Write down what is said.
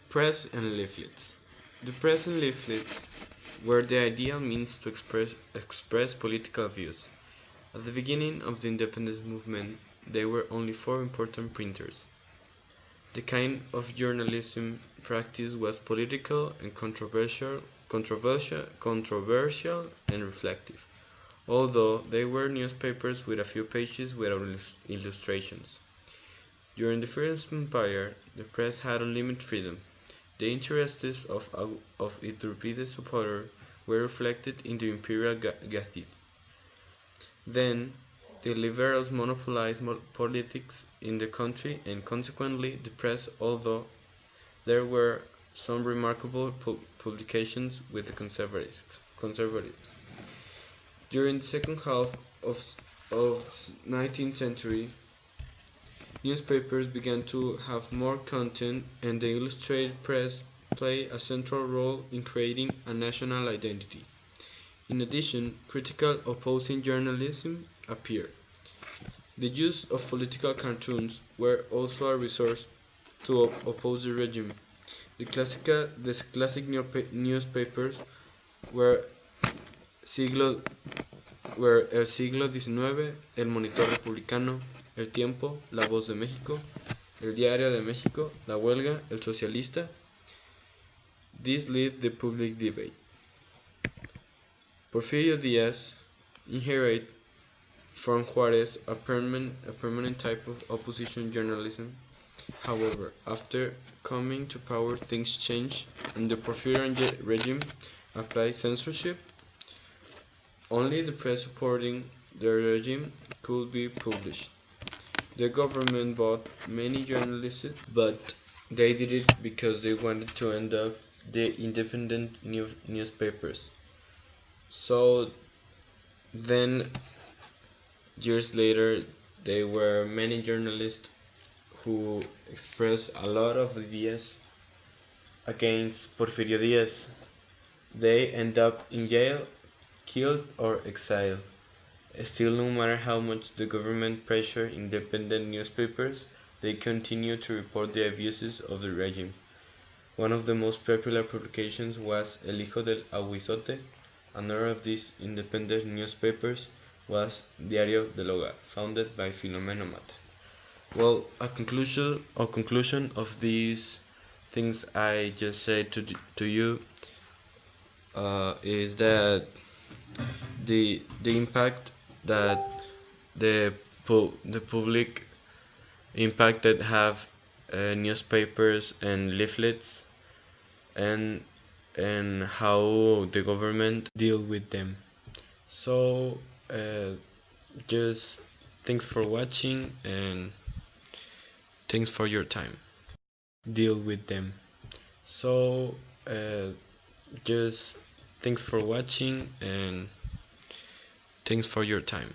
Press and leaflets. The press and leaflets were the ideal means to express political views. At the beginning of the independence movement, there were only four important printers. The kind of journalism practiced was political and controversial and reflective, although they were newspapers with a few pages without illustrations. During the First Empire, the press had unlimited freedom. The interests of Iturbide supporters were reflected in the imperial Gazette. Then, the liberals monopolized politics in the country and consequently the press, although there were some remarkable publications with the conservatives. During the second half of 19th century, newspapers began to have more content and the illustrated press played a central role in creating a national identity. In addition, critical opposing journalism appeared. The use of political cartoons were also a resource to oppose the regime. The classic newspapers were El Siglo XIX, El Monitor Republicano, El Tiempo, La Voz de México, El Diario de México, La Huelga, El Socialista. This led the public debate. Porfirio Díaz inherited from Juárez a permanent type of opposition journalism. However, after coming to power, things changed, and the Porfirian regime applied censorship. Only the press supporting the regime could be published. The government bought many journalists, but they did it because they wanted to end up the independent newspapers. So then, years later, there were many journalists who expressed a lot of ideas against Porfirio Díaz. They end up in jail, killed or exiled. Still, no matter how much the government pressured independent newspapers, they continue to report the abuses of the regime. One of the most popular publications was El Hijo del Aguizote. Another of these independent newspapers was Diario del Hogar, founded by Filomeno Mata. Well, a conclusion of these things I just said to you is that the impact that the public impact that have newspapers and leaflets and how the government deal with them. So just thanks for watching and thanks for your time. Deal with them. So just thanks for watching and thanks for your time.